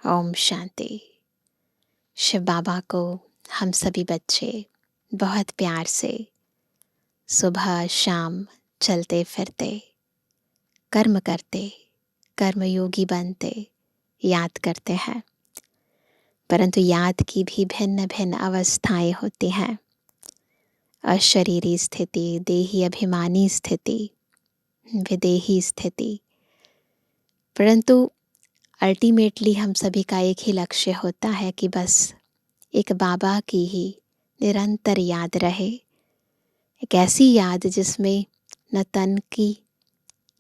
ओम शांति। शिव बाबा को हम सभी बच्चे बहुत प्यार से सुबह शाम चलते फिरते, कर्म करते, कर्मयोगी बनते याद करते हैं। परंतु याद की भी भिन्न भिन्न अवस्थाएं होती हैं। अशरीरी स्थिति, देही अभिमानी स्थिति, विदेही स्थिति। परंतु अल्टीमेटली हम सभी का एक ही लक्ष्य होता है कि बस एक बाबा की ही निरंतर याद रहे। एक ऐसी याद जिसमें न तन की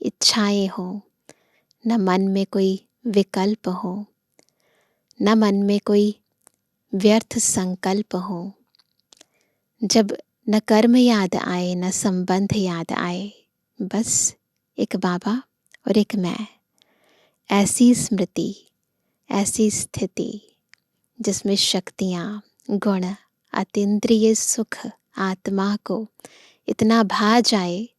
इच्छाएं हों, न मन में कोई विकल्प हो, न मन में कोई व्यर्थ संकल्प हो। जब न कर्म याद आए, न संबंध याद आए, बस एक बाबा और एक मैं। ऐसी स्मृति, ऐसी स्थिति जिसमें शक्तियाँ, गुण, अतीन्द्रिय सुख आत्मा को इतना भा जाए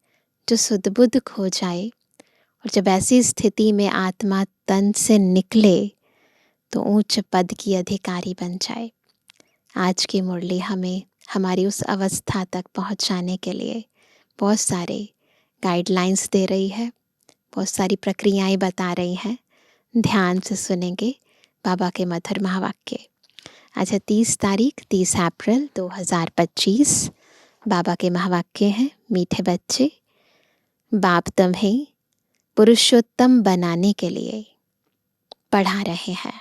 जो सुध बुध खो जाए। और जब ऐसी स्थिति में आत्मा तन से निकले तो ऊंच पद की अधिकारी बन जाए। आज की मुरली हमें हमारी उस अवस्था तक पहुंचाने के लिए बहुत सारे गाइडलाइंस दे रही है, बहुत सारी प्रक्रियाएं बता रही हैं। ध्यान से सुनेंगे बाबा के मधुर महावाक्य। आज है 30 तारीख 30 अप्रैल 2025। बाबा के महावाक्य हैं, मीठे बच्चे, बाप तुम्हें पुरुषोत्तम बनाने के लिए पढ़ा रहे हैं।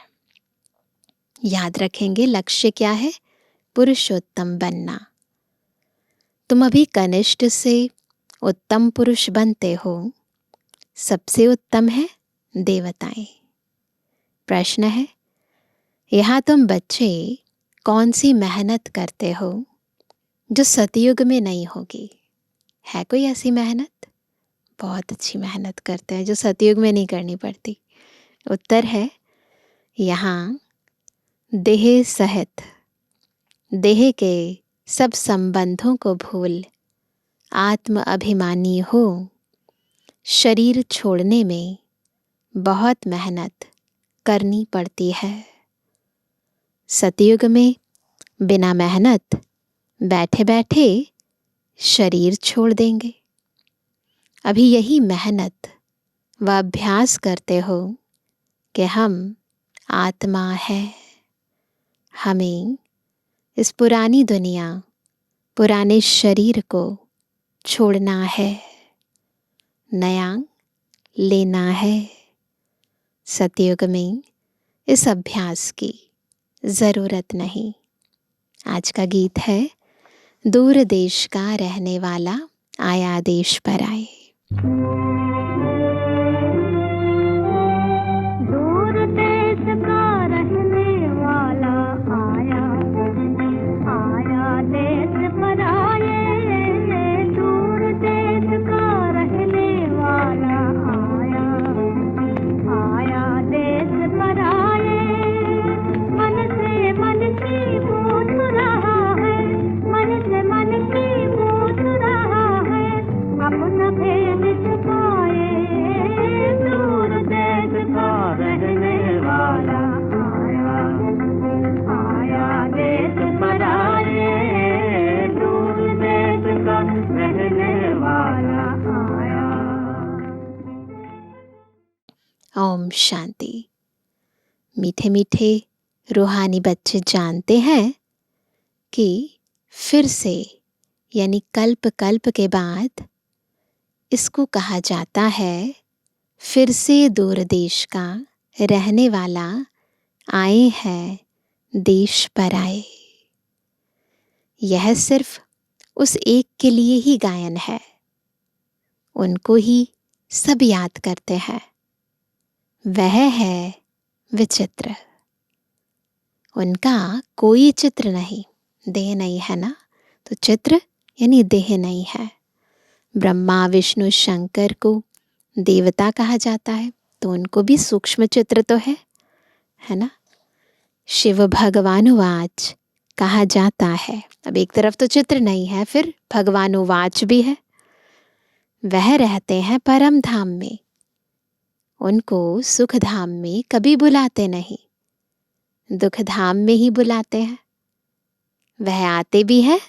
याद रखेंगे लक्ष्य क्या है? पुरुषोत्तम बनना। तुम अभी कनिष्ठ से उत्तम पुरुष बनते हो। सबसे उत्तम है देवताएं। प्रश्न है, यहाँ तुम बच्चे कौन सी मेहनत करते हो जो सतयुग में नहीं होगी? है कोई ऐसी मेहनत? बहुत अच्छी मेहनत करते हैं जो सतयुग में नहीं करनी पड़ती। उत्तर है, यहाँ देह सहित देह के सब संबंधों को भूल आत्म अभिमानी हो। शरीर छोड़ने में बहुत मेहनत करनी पड़ती है। सतयुग में बिना मेहनत बैठे बैठे शरीर छोड़ देंगे। अभी यही मेहनत व अभ्यास करते हो कि हम आत्मा है। हमें इस पुरानी दुनिया, पुराने शरीर को छोड़ना है, नया लेना है। सतयुग में इस अभ्यास की ज़रूरत नहीं। आज का गीत है, दूर देश का रहने वाला आया देश पर आए। दूर देश का रहने वाला आया, आया देश पर आए। दूर देश का रहने वाला आया, आया देश पर आए। मन से मन की पूछ रहा है, मन से मन की पूछ रहा है, अपना भेद छुपाए। दूर देश का रहने वाला आया, आया देश पर आए। दूर देश का रहने वाला आया। ओम शांति। मीठे मीठे रूहानी बच्चे जानते हैं कि फिर से यानी कल्प कल्प के बाद इसको कहा जाता है फिर से दूर देश का रहने वाला आए हैं देश पर आए। यह सिर्फ उस एक के लिए ही गायन है। उनको ही सब याद करते हैं। वह है विचित्र। उनका कोई चित्र नहीं, देह नहीं है ना, तो चित्र यानी देह नहीं है। ब्रह्मा विष्णु शंकर को देवता कहा जाता है, तो उनको भी सूक्ष्म चित्र तो है ना। शिव भगवानुवाच कहा जाता है। अब एक तरफ तो चित्र नहीं है, फिर भगवानुवाच भी है। वह रहते हैं परम धाम में। उनको सुख धाम में कभी बुलाते नहीं। दुख धाम में ही बुलाते हैं। वह आते भी है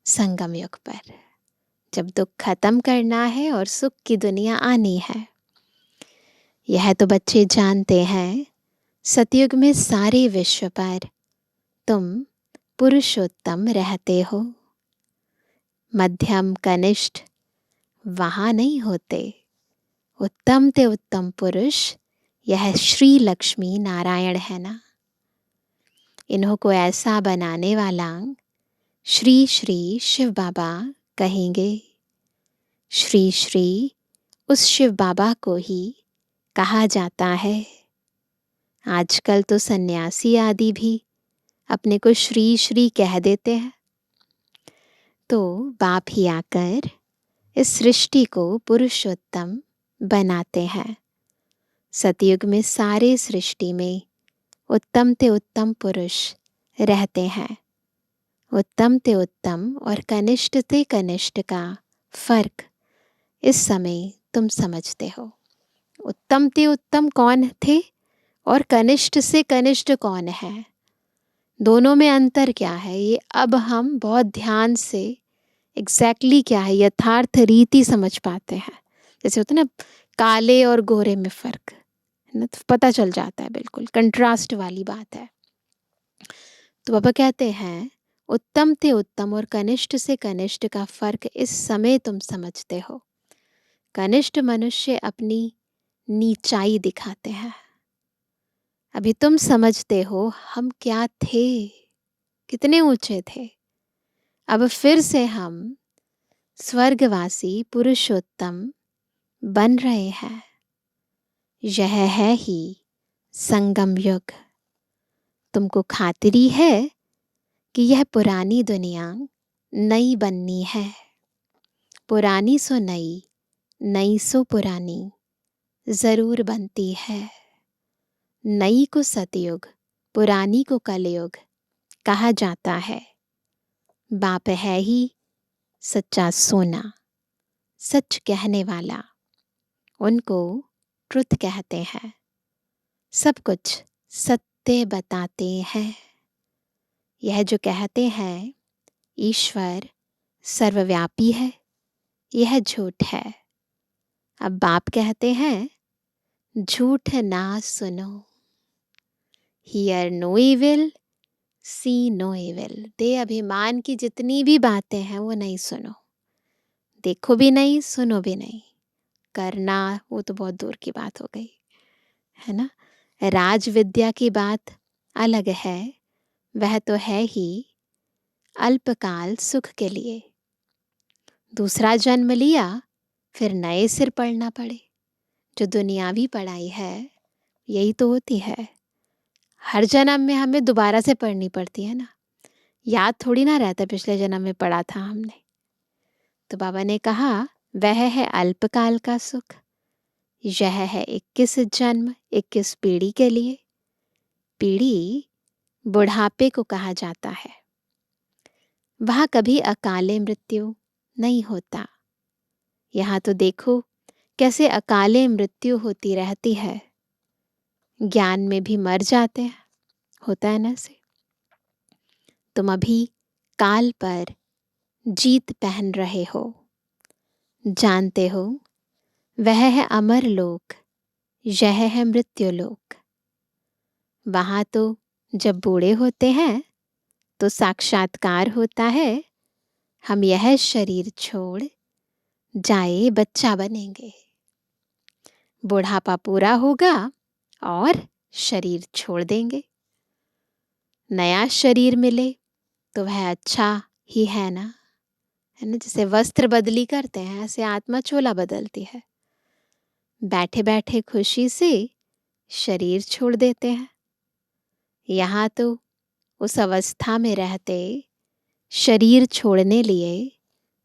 संगम युग पर, जब दुख खत्म करना है और सुख की दुनिया आनी है। यह तो बच्चे जानते हैं, सतयुग में सारे विश्व पर तुम पुरुषोत्तम रहते हो। मध्यम कनिष्ठ वहाँ नहीं होते। उत्तम ते उत्तम पुरुष यह श्री लक्ष्मी नारायण है ना। इन्हों को ऐसा बनाने वाला श्री श्री शिव बाबा कहेंगे। श्री श्री उस शिव बाबा को ही कहा जाता है। आजकल तो सन्यासी आदि भी अपने को श्री श्री कह देते हैं। तो बाप ही आकर इस सृष्टि को पुरुषोत्तम बनाते हैं। सतयुग में सारे सृष्टि में उत्तम ते उत्तम पुरुष रहते हैं। उत्तम ते उत्तम और कनिष्ठ ते कनिष्ठ का फर्क इस समय तुम समझते हो। उत्तम ते उत्तम कौन थे और कनिष्ठ से कनिष्ठ कौन है, दोनों में अंतर क्या है, ये अब हम बहुत ध्यान से एग्जैक्टली क्या है यथार्थ रीति समझ पाते हैं। जैसे होता है ना काले और गोरे में फर्क है ना, तो पता चल जाता है, बिल्कुल कंट्रास्ट वाली बात है। तो बाबा कहते हैं उत्तम ते उत्तम और कनिष्ठ से कनिष्ठ का फर्क इस समय तुम समझते हो। कनिष्ठ मनुष्य अपनी नीचाई दिखाते हैं। अभी तुम समझते हो हम क्या थे, कितने ऊंचे थे। अब फिर से हम स्वर्गवासी पुरुषोत्तम बन रहे हैं। यह है ही संगम युग। तुमको खातिरी है कि यह पुरानी दुनिया नई बननी है। पुरानी सो नई, नई सो पुरानी जरूर बनती है। नई को सतयुग, पुरानी को कलयुग कहा जाता है। बाप है ही सच्चा सोना, सच कहने वाला। उनको ट्रुथ कहते हैं। सब कुछ सत्य बताते हैं। यह जो कहते हैं ईश्वर सर्वव्यापी है, यह झूठ है। अब बाप कहते हैं झूठ ना सुनो। Hear no evil, see no evil. दे अभिमान की जितनी भी बातें हैं वो नहीं सुनो। देखो भी नहीं, सुनो भी नहीं। करना वो तो बहुत दूर की बात हो गई है ना। राज विद्या की बात अलग है, वह तो है ही अल्पकाल सुख के लिए। दूसरा जन्म लिया फिर नए सिर पढ़ना पड़े। जो दुनियावी पढ़ाई है यही तो होती है। हर जन्म में हमें दोबारा से पढ़नी पड़ती है ना, याद थोड़ी ना रहता पिछले जन्म में पढ़ा था हमने। तो बाबा ने कहा वह है अल्पकाल का सुख। यह है 21 जन्म 21 पीढ़ी के लिए। पीढ़ी बुढ़ापे को कहा जाता है। वहाँ कभी अकाले मृत्यु नहीं होता। यहाँ तो देखो कैसे अकाले मृत्यु होती रहती है। ज्ञान में भी मर जाते हैं, होता है ना से। तुम अभी काल पर जीत पहन रहे हो। जानते हो वह है अमर लोक, यह है मृत्यु लोक। वहाँ तो जब बूढ़े होते हैं तो साक्षात्कार होता है, हम यह शरीर छोड़ जाए बच्चा बनेंगे। बुढ़ापा पूरा होगा और शरीर छोड़ देंगे। नया शरीर मिले तो वह अच्छा ही है ना, है ना। जैसे वस्त्र बदली करते हैं ऐसे आत्मा चोला बदलती है। बैठे बैठे खुशी से शरीर छोड़ देते हैं। यहाँ तो उस अवस्था में रहते शरीर छोड़ने लिए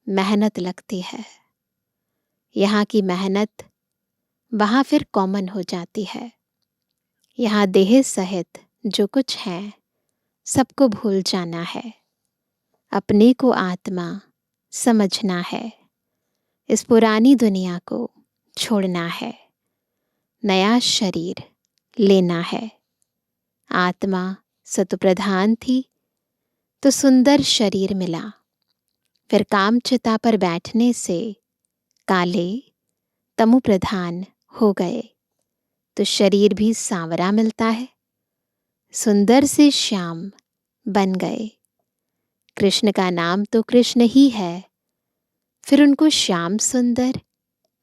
मेहनत लगती है। यहाँ की मेहनत वहाँ फिर कॉमन हो जाती है। यहाँ देह सहित जो कुछ है सबको भूल जाना है। अपने को आत्मा समझना है। इस पुरानी दुनिया को छोड़ना है। नया शरीर लेना है। आत्मा सतुप्रधान थी तो सुंदर शरीर मिला, फिर कामचिता पर बैठने से काले तमु प्रधान हो गए, तो शरीर भी सांवरा मिलता है, सुंदर से श्याम बन गए। कृष्ण का नाम तो कृष्ण ही है, फिर उनको श्याम सुंदर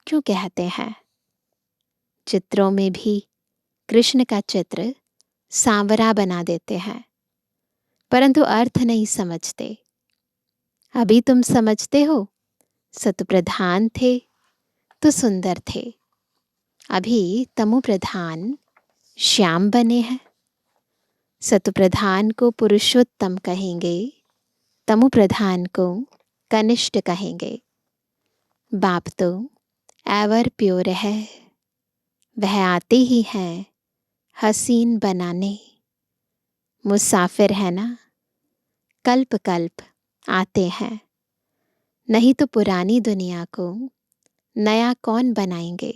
क्यों कहते हैं? चित्रों में भी कृष्ण का चित्र सांवरा बना देते हैं, परंतु अर्थ नहीं समझते। अभी तुम समझते हो, सतुप्रधान थे तो सुंदर थे, अभी तमु प्रधान श्याम बने हैं। सतुप्रधान को पुरुषोत्तम कहेंगे, तमु प्रधान को कनिष्ठ कहेंगे। बाप तो एवर प्योर है, वह आते ही हैं हसीन बनाने। मुसाफिर है ना, कल्प कल्प आते हैं, नहीं तो पुरानी दुनिया को नया कौन बनाएंगे।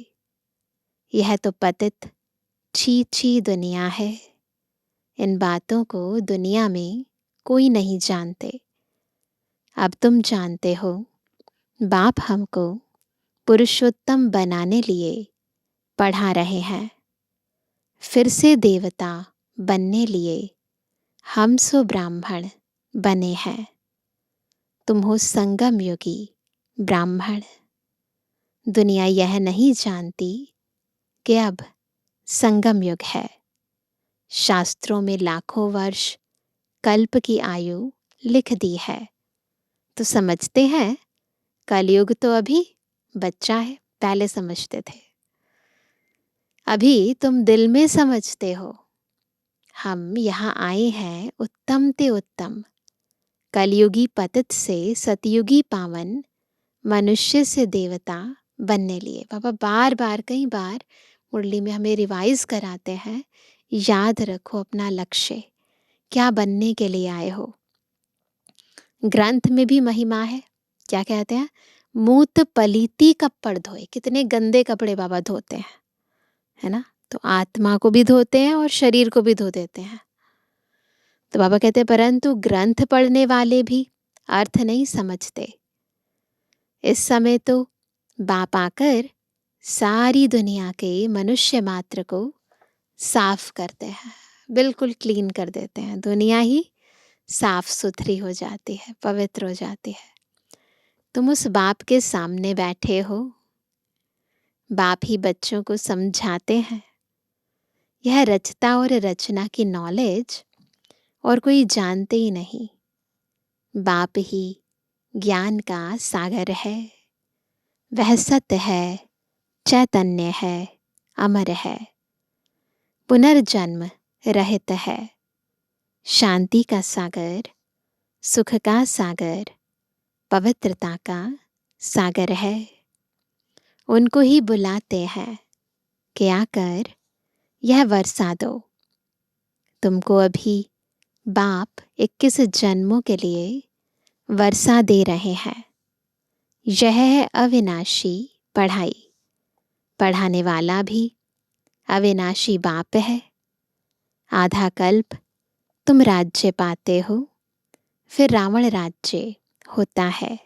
यह तो पतित छी छी दुनिया है, इन बातों को दुनिया में कोई नहीं जानते। अब तुम जानते हो, बाप हमको पुरुषोत्तम बनाने लिए पढ़ा रहे हैं, फिर से देवता बनने लिए हम सो ब्राह्मण बने हैं। तुम हो संगम योगी ब्राह्मण। दुनिया यह नहीं जानती कि अब संगम युग है। शास्त्रों में लाखों वर्ष कल्प की आयु लिख दी है, तो समझते हैं कलयुग तो अभी बच्चा है, पहले समझते थे। अभी तुम दिल में समझते हो, हम यहाँ आए हैं उत्तम ते उत्तम, कलयुगी पतित से सतयुगी पावन, मनुष्य से देवता बनने लिए। बाबा बार बार कई बार मुरली में हमें रिवाइज कराते हैं, याद रखो अपना लक्ष्य, क्या बनने के लिए आए हो। ग्रंथ में भी महिमा है, क्या कहते हैं, मूत पलीती कपड़ धोए। कितने गंदे कपड़े बाबा धोते हैं, है ना। तो आत्मा को भी धोते हैं और शरीर को भी धो देते हैं। तो बाबा कहते हैं परंतु ग्रंथ पढ़ने वाले भी अर्थ नहीं समझते। इस समय तो बाप आकर सारी दुनिया के मनुष्य मात्र को साफ करते हैं, बिल्कुल क्लीन कर देते हैं। दुनिया ही साफ सुथरी हो जाती है, पवित्र हो जाती है। तुम उस बाप के सामने बैठे हो, बाप ही बच्चों को समझाते हैं। यह रचता और रचना की नॉलेज और कोई जानते ही नहीं। बाप ही ज्ञान का सागर है, वह सत्य है, चैतन्य है, अमर है, पुनर्जन्म रहित है, शांति का सागर, सुख का सागर, पवित्रता का सागर है। उनको ही बुलाते हैं कि आकर यह वर्षा दो। तुमको अभी बाप 21 जन्मों के लिए वर्षा दे रहे हैं। यह है अविनाशी पढ़ाई। पढ़ाने वाला भी अविनाशी बाप है। आधा कल्प तुम राज्य पाते हो, फिर रावण राज्य होता है।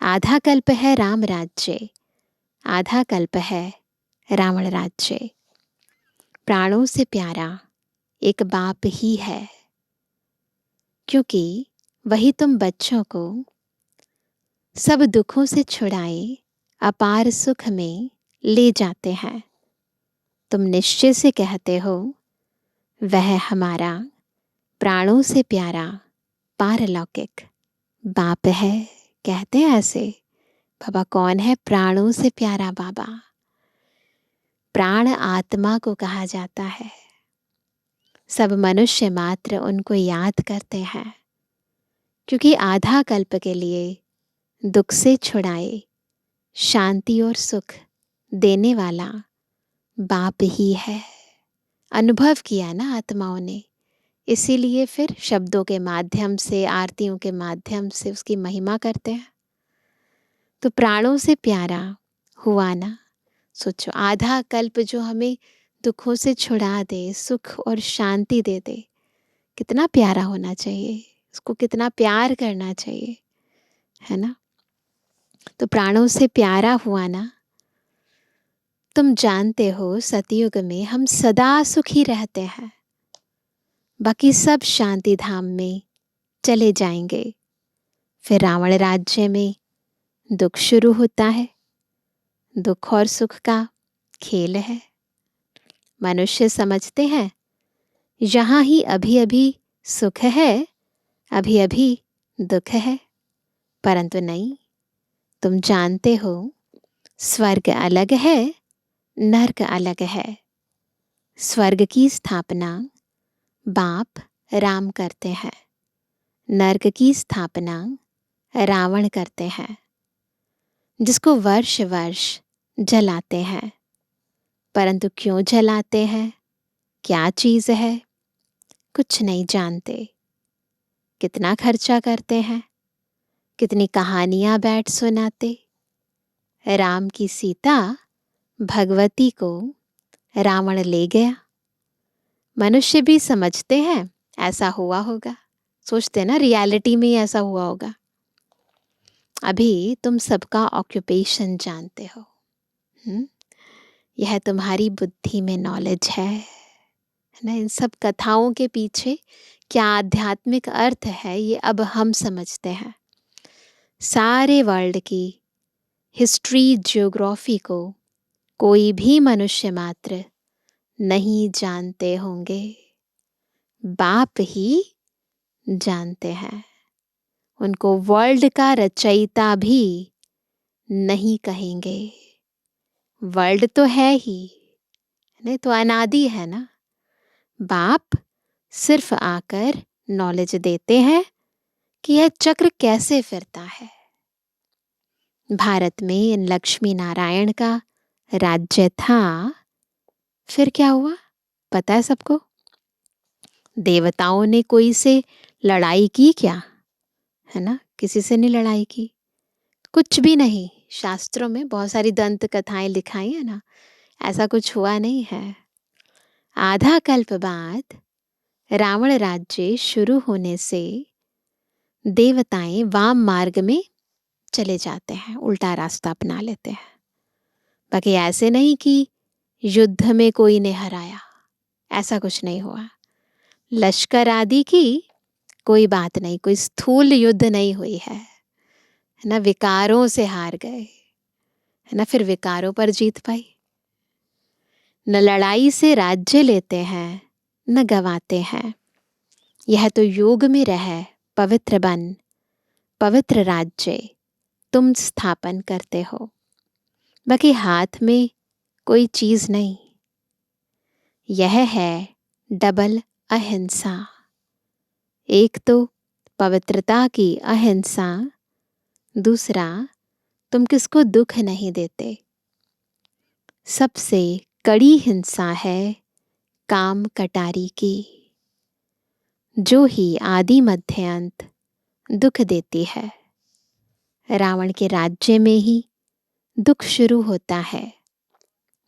आधा कल्प है राम राज्य, आधा कल्प है रावण राज्य। प्राणों से प्यारा एक बाप ही है, क्योंकि वही तुम बच्चों को सब दुखों से छुड़ाए अपार सुख में ले जाते हैं। तुम निश्चय से कहते हो वह हमारा प्राणों से प्यारा पारलौकिक बाप है। कहते हैं ऐसे। बाबा कौन है प्राणों से प्यारा बाबा? प्राण आत्मा को कहा जाता है। सब मनुष्य मात्र उनको याद करते हैं, क्योंकि आधा कल्प के लिए दुख से छुड़ाए शांति और सुख देने वाला बाप ही है। अनुभव किया ना आत्माओं ने, इसीलिए फिर शब्दों के माध्यम से, आरतियों के माध्यम से उसकी महिमा करते हैं। तो प्राणों से प्यारा हुआ ना। सोचो, आधा कल्प जो हमें दुखों से छुड़ा दे, सुख और शांति दे दे, कितना प्यारा होना चाहिए, उसको कितना प्यार करना चाहिए, है ना। तो प्राणों से प्यारा हुआ ना। तुम जानते हो सतयुग में हम सदा सुखी रहते हैं, बाकी सब शांति धाम में चले जाएंगे। फिर रावण राज्य में दुख शुरू होता है। दुख और सुख का खेल है। मनुष्य समझते हैं यहाँ ही अभी अभी सुख है, अभी अभी दुख है, परंतु नहीं। तुम जानते हो स्वर्ग अलग है, नर्क अलग है। स्वर्ग की स्थापना बाप राम करते हैं, नर्क की स्थापना रावण करते हैं, जिसको वर्ष वर्ष जलाते हैं। परंतु क्यों जलाते हैं, क्या चीज है, कुछ नहीं जानते। कितना खर्चा करते हैं, कितनी कहानियां बैठ सुनाते। राम की सीता भगवती को रावण ले गया। मनुष्य भी समझते हैं ऐसा हुआ होगा, सोचते ना रियलिटी में ही ऐसा हुआ होगा। अभी तुम सबका ऑक्यूपेशन जानते हो। यह तुम्हारी बुद्धि में नॉलेज है ना। इन सब कथाओं के पीछे क्या आध्यात्मिक अर्थ है ये अब हम समझते हैं। सारे वर्ल्ड की हिस्ट्री ज्योग्राफी को कोई भी मनुष्य मात्र नहीं जानते होंगे, बाप ही जानते हैं। उनको वर्ल्ड का रचयिता भी नहीं कहेंगे। वर्ल्ड तो है ही, नहीं तो अनादि है ना। बाप सिर्फ आकर नॉलेज देते हैं कि यह चक्र कैसे फिरता है। भारत में इन लक्ष्मी नारायण का राज्य था, फिर क्या हुआ पता है सबको। देवताओं ने कोई से लड़ाई की क्या, है ना, किसी से नहीं लड़ाई की, कुछ भी नहीं। शास्त्रों में बहुत सारी दंत कथाएं लिखाई है ना, ऐसा कुछ हुआ नहीं है। आधा कल्प बाद रावण राज्य शुरू होने से देवताएं वाम मार्ग में चले जाते हैं, उल्टा रास्ता अपना लेते हैं। बाकी ऐसे नहीं कि युद्ध में कोई ने हराया, ऐसा कुछ नहीं हुआ। लश्कर आदि की कोई बात नहीं, कोई स्थूल युद्ध नहीं हुई है ना। विकारों से हार गए, है ना, फिर विकारों पर जीत पाई। न लड़ाई से राज्य लेते हैं न गवाते हैं। यह तो योग में रह पवित्र बन, पवित्र राज्य तुम स्थापन करते हो। बाकी हाथ में कोई चीज नहीं। यह है डबल अहिंसा। एक तो पवित्रता की अहिंसा, दूसरा तुम किसको दुख नहीं देते। सबसे कड़ी हिंसा है काम कटारी की, जो ही आदि मध्य अंत दुख देती है। रावण के राज्य में ही दुख शुरू होता है,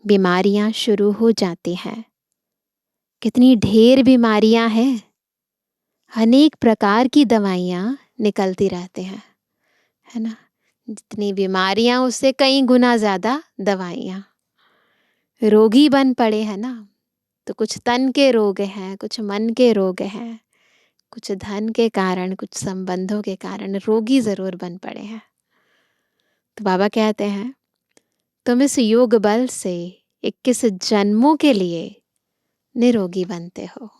बीमारियां शुरू हो जाती हैं। कितनी ढेर बीमारियां हैं, अनेक प्रकार की दवाइयां निकलती रहती हैं, है ना। जितनी बीमारियां उससे कई गुना ज्यादा दवाइयां। रोगी बन पड़े हैं ना, तो कुछ तन के रोग हैं, कुछ मन के रोग हैं, कुछ धन के कारण, कुछ संबंधों के कारण रोगी जरूर बन पड़े हैं। तो बाबा कहते हैं तुम इस योग बल से 21 जन्मों के लिए निरोगी बनते हो।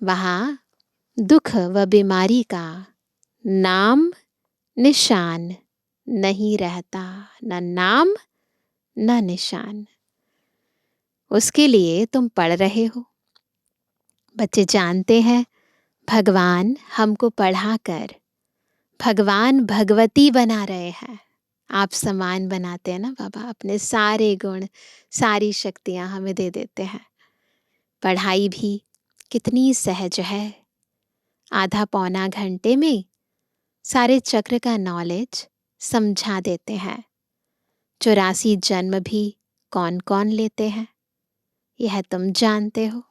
वहां दुख व बीमारी का नाम निशान नहीं रहता, न नाम न निशान। उसके लिए तुम पढ़ रहे हो। बच्चे जानते हैं भगवान हमको पढ़ाकर भगवान भगवती बना रहे हैं। आप समान बनाते हैं ना बाबा, अपने सारे गुण सारी शक्तियां हमें दे देते हैं। पढ़ाई भी कितनी सहज है, आधा पौना घंटे में सारे चक्र का नॉलेज समझा देते हैं। 84 जन्म भी कौन कौन लेते हैं यह तुम जानते हो।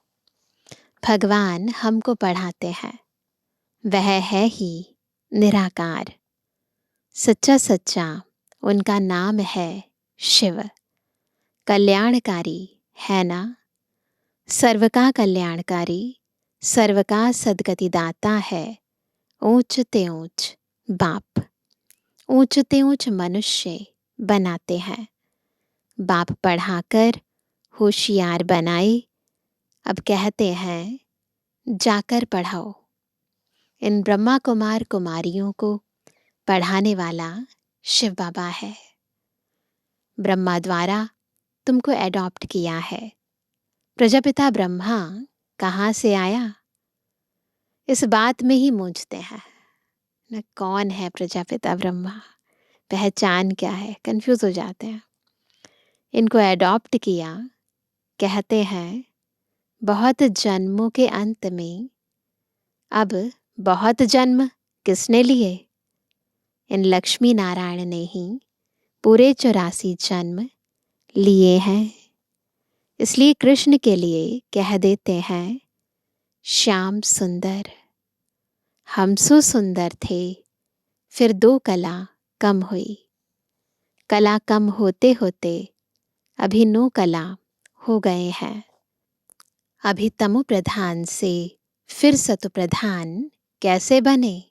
भगवान हमको पढ़ाते हैं, वह है ही निराकार। सच्चा सच्चा उनका नाम है शिव। कल्याणकारी है ना, सर्व का कल्याणकारी, सर्व का सद्गति दाता है। ऊंच ते ऊंच बाप, ऊंच ते ऊंच मनुष्य बनाते हैं। बाप पढ़ाकर होशियार बनाए, अब कहते हैं जाकर पढ़ाओ। इन ब्रह्मा कुमार कुमारियों को पढ़ाने वाला शिव बाबा है। ब्रह्मा द्वारा तुमको एडॉप्ट किया है। प्रजापिता ब्रह्मा कहाँ से आया, इस बात में ही मूंझते हैं न। कौन है प्रजापिता ब्रह्मा, पहचान क्या है, कंफ्यूज हो जाते हैं। इनको एडॉप्ट किया, कहते हैं बहुत जन्मों के अंत में। अब बहुत जन्म किसने लिए, इन लक्ष्मी नारायण ने ही पूरे 84 जन्म लिए हैं। इसलिए कृष्ण के लिए कह देते हैं श्याम सुंदर। हम सो सुंदर थे, फिर 2 कला कम हुई। कला कम होते होते अभी 9 कला हो गए हैं। अभी तमो प्रधान से फिर सतो प्रधान कैसे बने।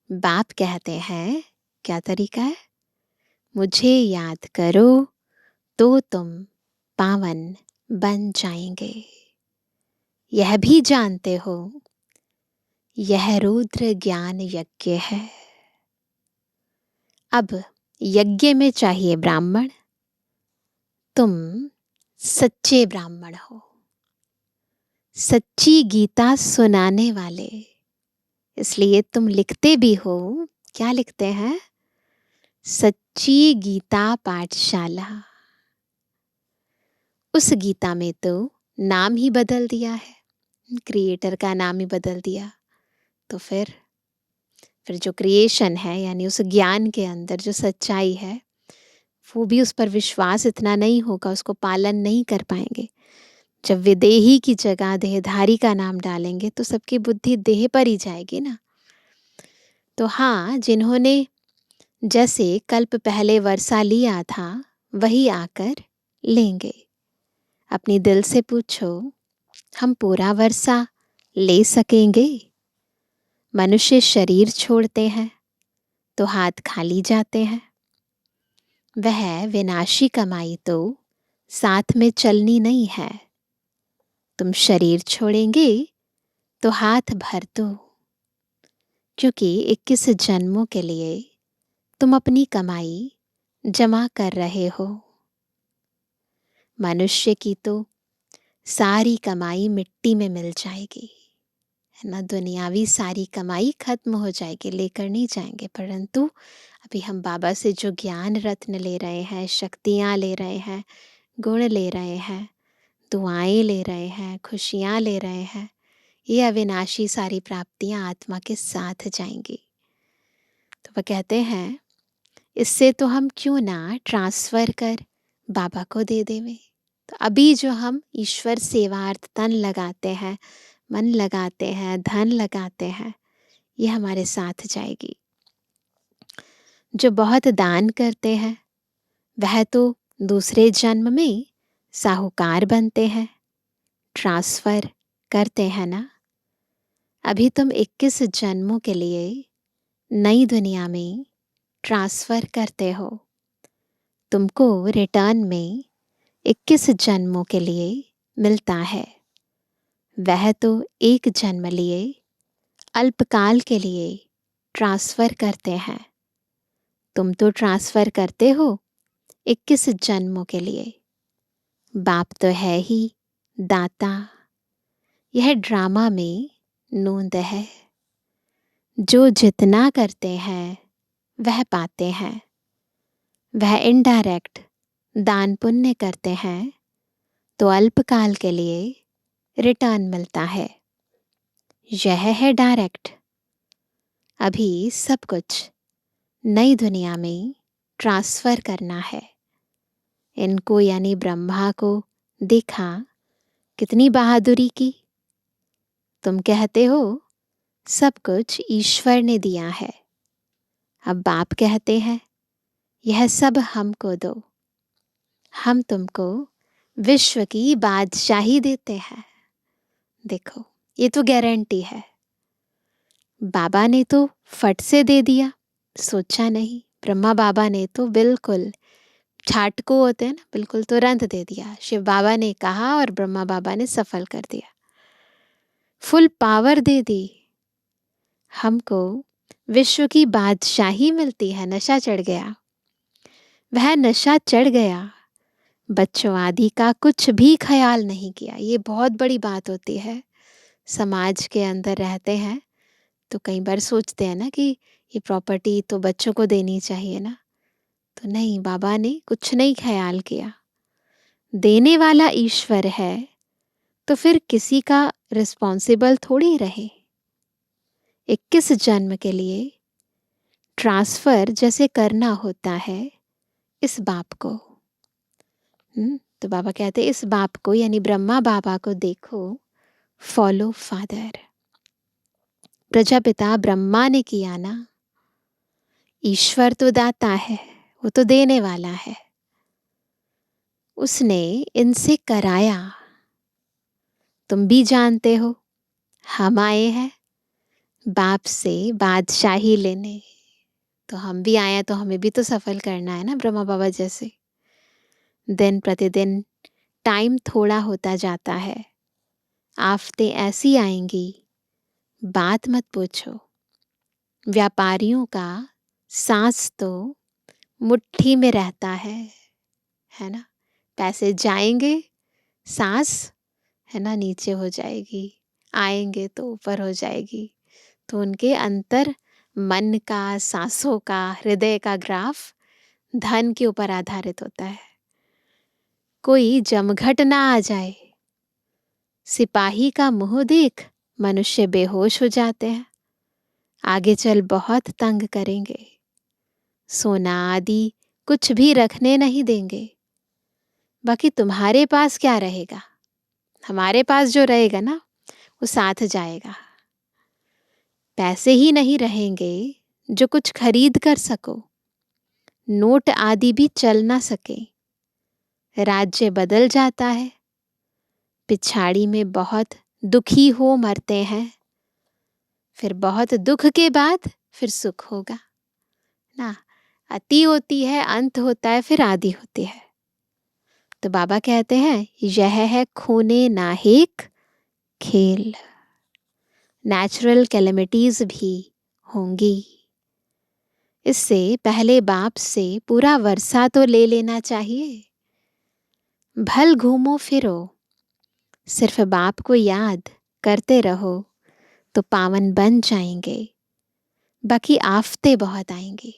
बाप कहते हैं क्या तरीका है, मुझे याद करो तो तुम पावन बन जाएंगे। यह भी जानते हो यह रुद्र ज्ञान यज्ञ है। अब यज्ञ में चाहिए ब्राह्मण, तुम सच्चे ब्राह्मण हो, सच्ची गीता सुनाने वाले। इसलिए तुम लिखते भी हो, क्या लिखते हैं, सच्ची गीता पाठशाला। उस गीता में तो नाम ही बदल दिया है, क्रिएटर का नाम ही बदल दिया। तो फिर जो क्रिएशन है, यानी उस ज्ञान के अंदर जो सच्चाई है, वो भी उस पर विश्वास इतना नहीं होगा, उसको पालन नहीं कर पाएंगे। जब विदेही की जगह देहधारी का नाम डालेंगे तो सबकी बुद्धि देह पर ही जाएगी ना। तो हाँ, जिन्होंने जैसे कल्प पहले वर्षा लिया था वही आकर लेंगे। अपनी दिल से पूछो, हम पूरा वर्षा ले सकेंगे। मनुष्य शरीर छोड़ते हैं तो हाथ खाली जाते हैं। वह विनाशी कमाई तो साथ में चलनी नहीं है। तुम शरीर छोड़ेंगे तो हाथ भर दो, क्योंकि 21 जन्मों के लिए तुम अपनी कमाई जमा कर रहे हो। मनुष्य की तो सारी कमाई मिट्टी में मिल जाएगी, है ना। दुनियावी सारी कमाई खत्म हो जाएगी, लेकर नहीं जाएंगे। परंतु अभी हम बाबा से जो ज्ञान रत्न ले रहे हैं, शक्तियाँ ले रहे हैं, गुण ले रहे हैं, दुआएं ले रहे हैं, खुशियाँ ले रहे हैं, ये अविनाशी सारी प्राप्तियाँ आत्मा के साथ जाएंगी। तो वह कहते हैं इससे तो हम क्यों ना ट्रांसफ़र कर बाबा को दे देवें। तो अभी जो हम ईश्वर सेवार्थ तन लगाते हैं, मन लगाते हैं, धन लगाते हैं, ये हमारे साथ जाएगी। जो बहुत दान करते हैं वह तो दूसरे जन्म में साहूकार बनते हैं, ट्रांसफ़र करते हैं ना। अभी तुम 21 जन्मों के लिए नई दुनिया में ट्रांसफ़र करते हो। तुमको रिटर्न में 21 जन्मों के लिए मिलता है। वह तो एक जन्म लिए अल्पकाल के लिए ट्रांसफ़र करते हैं। तुम तो ट्रांसफ़र करते हो 21 जन्मों के लिए। बाप तो है ही दाता। यह ड्रामा में नोंद है। जो जितना करते हैं वह पाते हैं। वह इनडायरेक्ट दान पुण्य करते हैं तो अल्पकाल के लिए रिटर्न मिलता है। यह है डायरेक्ट। अभी सब कुछ नई दुनिया में ट्रांसफ़र करना है। इनको यानी ब्रह्मा को देखा, कितनी बहादुरी की। तुम कहते हो सब कुछ ईश्वर ने दिया है। अब बाप कहते हैं यह सब हमको दो, हम तुमको विश्व की बादशाही देते हैं। देखो, ये तो गारंटी है। बाबा ने तो फट से दे दिया, सोचा नहीं। ब्रह्मा बाबा ने तो बिल्कुल छाटको होते हैं ना, बिल्कुल तुरंत दे दिया। शिव बाबा ने कहा और ब्रह्मा बाबा ने सफल कर दिया, फुल पावर दे दी। हमको विश्व की बादशाही मिलती है। नशा चढ़ गया, वह नशा चढ़ गया। बच्चों आदि का कुछ भी ख्याल नहीं किया। ये बहुत बड़ी बात होती है। समाज के अंदर रहते हैं तो कई बार सोचते हैं ना कि ये प्रॉपर्टी तो बच्चों को देनी चाहिए ना, तो नहीं, बाबा ने कुछ नहीं ख्याल किया। देने वाला ईश्वर है तो फिर किसी का रिस्पॉन्सिबल थोड़ी रहे। 21 जन्म के लिए ट्रांसफर जैसे करना होता है इस बाप को। तो बाबा कहते इस बाप को, यानी ब्रह्मा बाबा को देखो, फॉलो फादर। प्रजापिता ब्रह्मा ने किया ना। ईश्वर तो दाता है, वो तो देने वाला है। उसने इनसे कराया। तुम भी जानते हो, हम आए हैं बाप से बादशाही लेने, तो हम भी आए हैं तो हमें भी तो सफल करना है ना, ब्रह्मा बाबा जैसे। दिन प्रतिदिन टाइम थोड़ा होता जाता है, आफतें ऐसी आएंगी, बात मत पूछो। व्यापारियों का सांस तो मुट्ठी में रहता है ना। पैसे जाएंगे, सांस है ना नीचे हो जाएगी, आएंगे तो ऊपर हो जाएगी। तो उनके अंतर मन का, सांसों का, हृदय का ग्राफ धन के ऊपर आधारित होता है। कोई जमघट ना आ जाए, सिपाही का मुंह देख मनुष्य बेहोश हो जाते हैं। आगे चल बहुत तंग करेंगे, सोना आदि कुछ भी रखने नहीं देंगे। बाकी तुम्हारे पास क्या रहेगा? हमारे पास जो रहेगा ना, वो साथ जाएगा। पैसे ही नहीं रहेंगे जो कुछ खरीद कर सको, नोट आदि भी चल ना सके। राज्य बदल जाता है, पिछाड़ी में बहुत दुखी हो मरते हैं। फिर बहुत दुख के बाद फिर सुख होगा ना। अति होती है, अंत होता है, फिर आदि होती है। तो बाबा कहते हैं यह है खूने नाहेक खेल। नेचुरल कैलेमिटीज भी होंगी। इससे पहले बाप से पूरा वर्षा तो ले लेना चाहिए। भल घूमो फिरो, सिर्फ बाप को याद करते रहो तो पावन बन जाएंगे। बाकी आफतें बहुत आएंगी,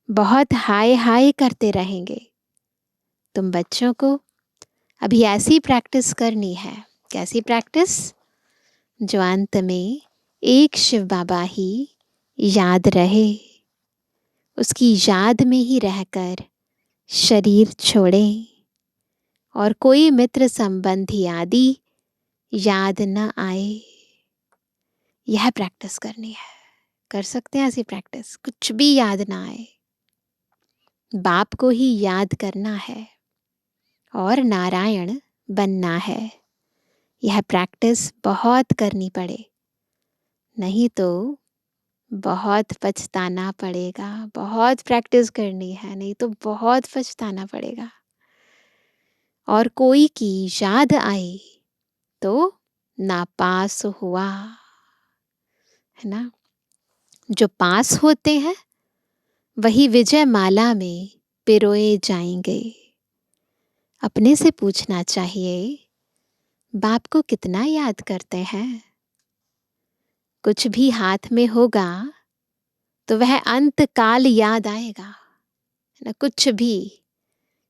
बहुत हाय हाय करते रहेंगे। तुम बच्चों को अभी ऐसी प्रैक्टिस करनी है। कैसी प्रैक्टिस? जो अंत में एक शिव बाबा ही याद रहे, उसकी याद में ही रहकर शरीर छोड़ें और कोई मित्र संबंधी आदि याद न आए। यह प्रैक्टिस करनी है। कर सकते हैं ऐसी प्रैक्टिस, कुछ भी याद ना आए, बाप को ही याद करना है और नारायण बनना है। यह प्रैक्टिस बहुत करनी पड़े, नहीं तो बहुत पछताना पड़ेगा। बहुत प्रैक्टिस करनी है, नहीं तो बहुत पछताना पड़ेगा। और कोई की याद आए तो नापास हुआ, है ना। जो पास होते हैं वही विजय माला में पिरोए जाएंगे। अपने से पूछना चाहिए, बाप को कितना याद करते हैं? कुछ भी हाथ में होगा तो वह अंत काल याद आएगा, है ना। कुछ भी,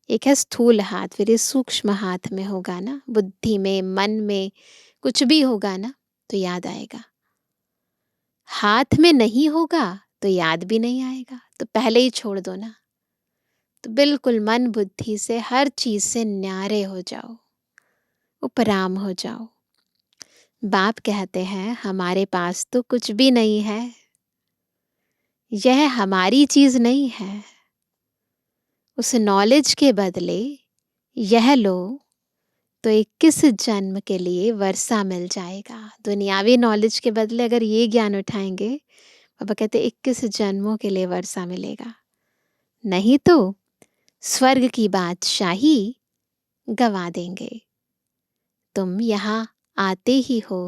एक है स्थूल हाथ, फिर ये सूक्ष्म हाथ में होगा ना, बुद्धि में, मन में कुछ भी होगा ना तो याद आएगा। हाथ में नहीं होगा तो याद भी नहीं आएगा, तो पहले ही छोड़ दो ना। तो बिल्कुल मन बुद्धि से हर चीज से न्यारे हो जाओ, उपराम हो जाओ। बाप कहते हैं हमारे पास तो कुछ भी नहीं है, यह हमारी चीज नहीं है। उस नॉलेज के बदले यह लो तो 21 जन्म के लिए वर्षा मिल जाएगा। दुनियावी नॉलेज के बदले अगर ये ज्ञान उठाएंगे, बाबा कहते 21 जन्मों के लिए वर्षा मिलेगा। नहीं तो स्वर्ग की बादशाही गवा देंगे। तुम यहाँ आते ही हो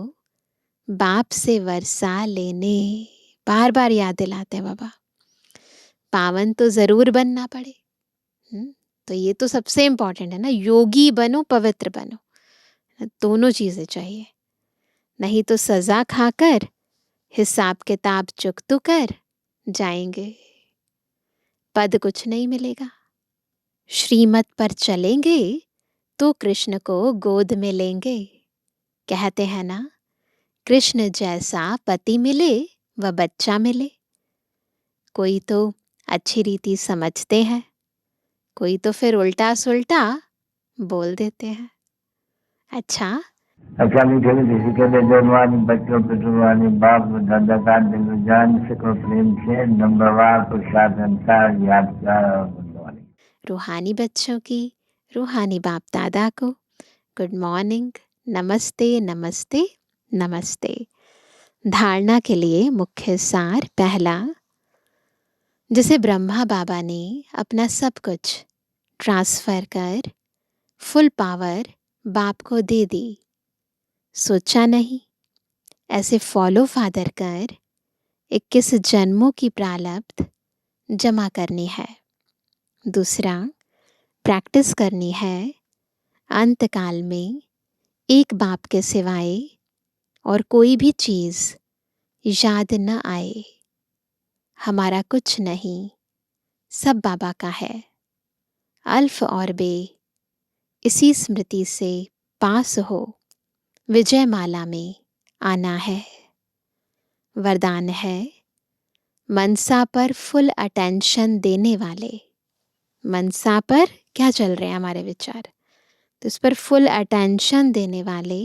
बाप से वर्षा लेने। बार बार याद दिलाते हैं बाबा, पावन तो जरूर बनना पड़े। तो ये तो सबसे इम्पोर्टेंट है ना, योगी बनो पवित्र बनो, दोनों चीजें चाहिए। नहीं तो सजा खाकर हिसाब किताब चुकतू कर जाएंगे, पद कुछ नहीं मिलेगा। श्रीमत पर चलेंगे तो कृष्ण को गोद में लेंगे। कहते हैं ना, कृष्ण जैसा पति मिले व बच्चा मिले। कोई तो अच्छी रीति समझते हैं, कोई तो फिर उल्टा सुल्टा बोल देते हैं। अच्छा मीठे मीठे सिक्के जवानी बच्चों पिटवानी बाप दादा का दिल जान सको प्रेम से नंबरवार प्रसाद अंसार यादगार और बुलवानी। रूहानी बच्चों की रूहानी बाप दादा को गुड मॉर्निंग, नमस्ते नमस्ते नमस्ते। धारणा के लिए मुख्य सार पहला, जैसे ब्रह्मा बाबा ने अपना सब कुछ ट्रांसफर कर फुल पावर बाप को दे दी, सोचा नहीं, ऐसे फॉलो फादर कर 21 जन्मों की प्रारब्ध जमा करनी है। दूसरा, प्रैक्टिस करनी है अंत काल में एक बाप के सिवाय और कोई भी चीज याद न आए। हमारा कुछ नहीं, सब बाबा का है। अल्फ और बे इसी स्मृति से पास हो विजय माला में आना है। वरदान है मनसा पर फुल अटेंशन देने वाले। मनसा पर क्या चल रहे हैं हमारे विचार, तो इस पर फुल अटेंशन देने वाले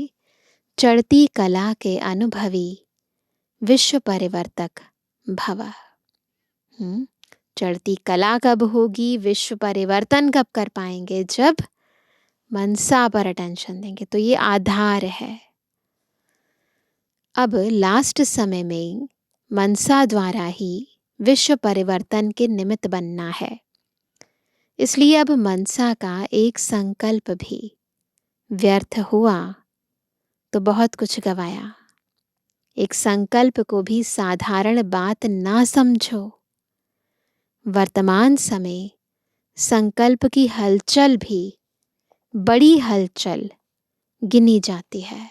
चढ़ती कला के अनुभवी विश्व परिवर्तक भव। चढ़ती कला कब होगी, विश्व परिवर्तन कब कर पाएंगे, जब मनसा पर अटेंशन देंगे। तो ये आधार है। अब लास्ट समय में मनसा द्वारा ही विश्व परिवर्तन के निमित्त बनना है। इसलिए अब मनसा का एक संकल्प भी व्यर्थ हुआ तो बहुत कुछ गवाया। एक संकल्प को भी साधारण बात ना समझो। वर्तमान समय संकल्प की हलचल भी बड़ी हलचल गिनी जाती है,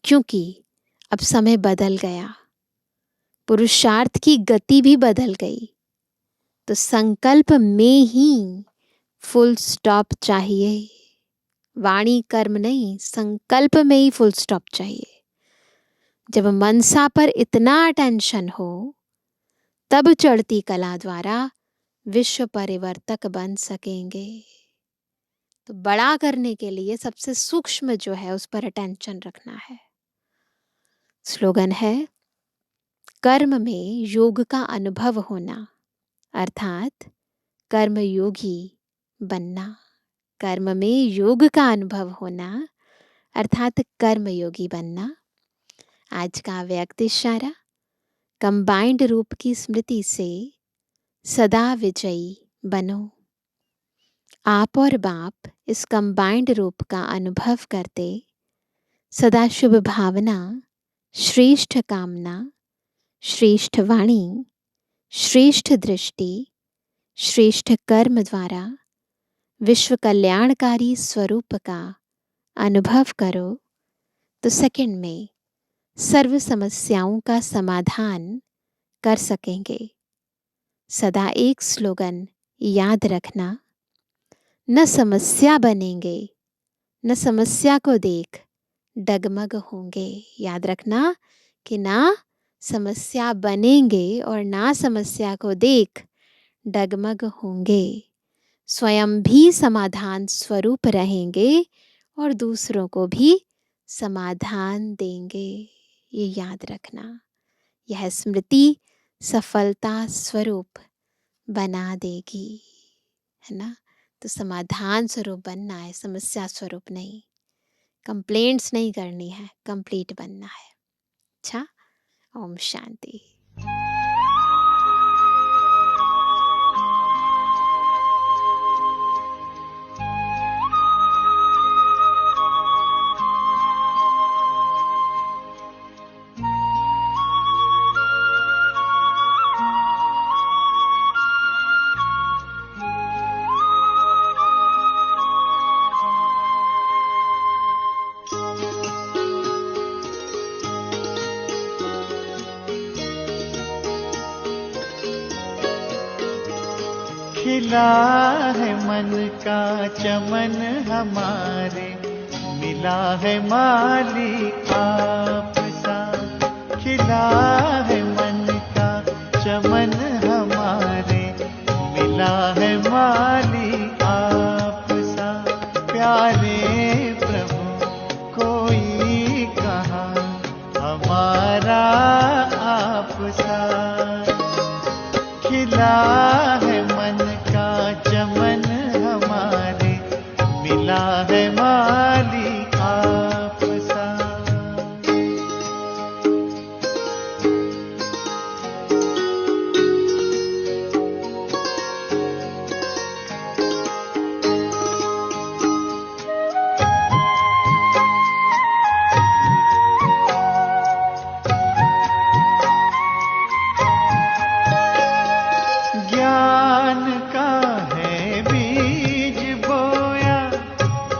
क्योंकि अब समय बदल गया, पुरुषार्थ की गति भी बदल गई। तो संकल्प में ही फुल स्टॉप चाहिए। वाणी कर्म नहीं, संकल्प में ही फुल स्टॉप चाहिए। जब मनसा पर इतना अटेंशन हो, तब चढ़ती कला द्वारा विश्व परिवर्तक बन सकेंगे। तो बड़ा करने के लिए सबसे सूक्ष्म जो है उस पर अटेंशन रखना है। स्लोगन है कर्म में योग का अनुभव होना, अर्थात कर्म योगी बनना। कर्म में योग का अनुभव होना अर्थात कर्म योगी बनना। आज का व्यक्त इशारा, कंबाइंड रूप की स्मृति से सदा विजयी बनो। आप और बाप इस कंबाइंड रूप का अनुभव करते सदा शुभ भावना, श्रेष्ठ कामना, श्रेष्ठ वाणी, श्रेष्ठ दृष्टि, श्रेष्ठ कर्म द्वारा विश्व कल्याणकारी स्वरूप का अनुभव करो, तो सेकंड में सर्व समस्याओं का समाधान कर सकेंगे। सदा एक स्लोगन याद रखना, न समस्या बनेंगे, न समस्या को देख डगमग होंगे। याद रखना कि ना समस्या बनेंगे और ना समस्या को देख डगमग होंगे। स्वयं भी समाधान स्वरूप रहेंगे और दूसरों को भी समाधान देंगे, ये याद रखना। यह स्मृति सफलता स्वरूप बना देगी, है ना। तो समाधान स्वरूप बनना है, समस्या स्वरूप नहीं। कंप्लेंट्स नहीं करनी है, कंप्लीट बनना है। अच्छा, ओम शांति। खिला है मन का चमन हमारे, मिला है माली आप सा। खिला है मन का चमन हमारे, मिला है माली आप सा। प्यारे प्रभु कोई कहाँ हमारा आप सा। खिला है मन का चमन हमारे, मिला है माली आप सा। ज्ञान का है बीज बोया,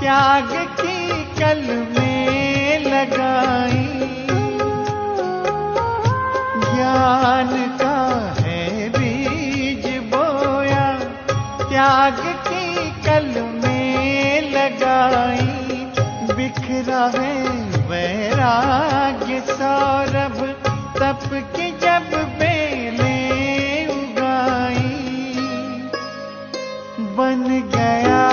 त्याग की कल में लगाई। ज्ञान का है बीज बोया, त्याग की कल में लगाई। बिखरा है वैराग्य सौरभ, तप की जब बेलें उगाई। बन गया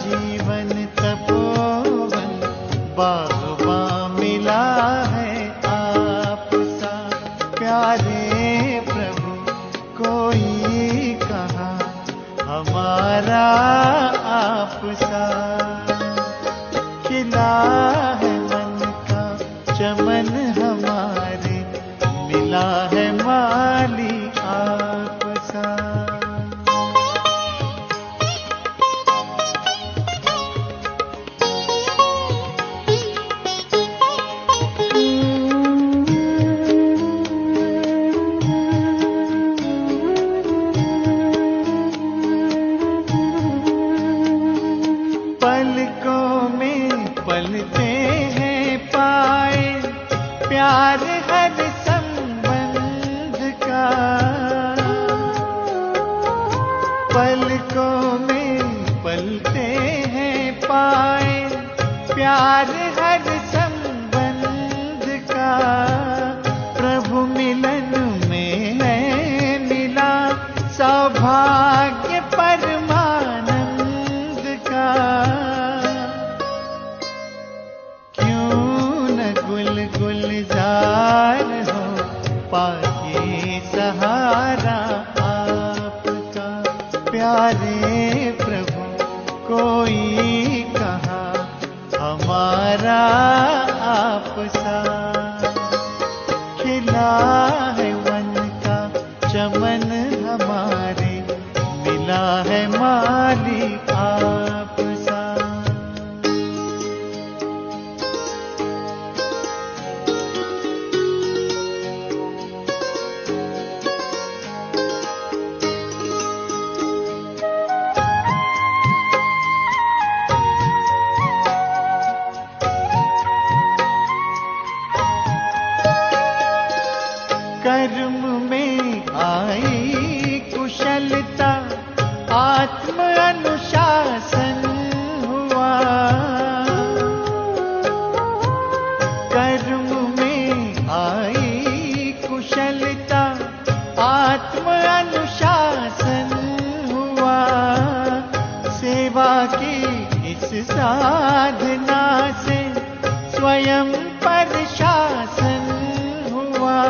जीवन तपोवन, बागबां मिला है आप सा। प्यारे प्रभु कोई कहाँ हमारा आप सा। खिला है मन का चमन हमारे, मिला है माली आप सा। पलकों में पलते हैं पाए, प्यार हर संबंध का। पलकों में पलते हैं पाए, प्यार हर संबंध का। प्रभु मिलन में है मिला सौभाग्य परमानंद का। क्यों न गुल गुलजार हो पाके सहारा आपका। प्यारे प्रभु कोई कहाँ हमारा आप सा। खिला है मन का चमन हमारे, मिला है माली आप सा। स्वयं पर शासन हुआ।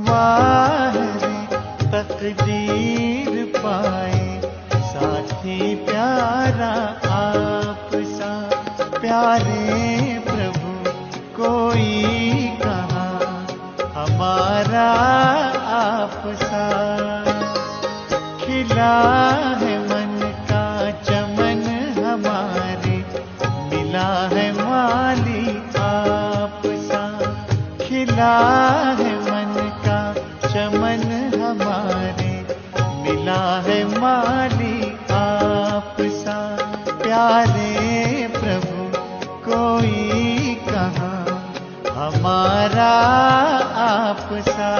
वाह रे तकदीर पाए साथी प्यारा आप सा। प्यारे प्रभु कोई कहाँ हमारा आप सा। खिला है मन का चमन हमारे, मिला है माली आप सा। खिला है मन का चमन हमारे, मिला है माली आप सा। प्यारे प्रभु कोई कहाँ हमारा आप सा।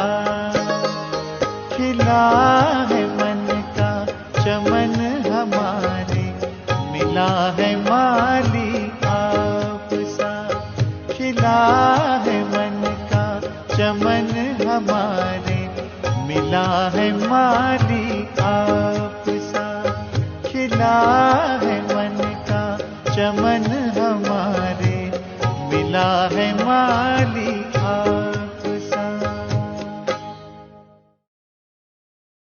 खिला है मन का चमन हमारे, मिला है माली आप सा। खिला है मन का चमन हमारे, मिला है माली आप सा। खिला है मन का चमन हमारे, मिला है माली आप।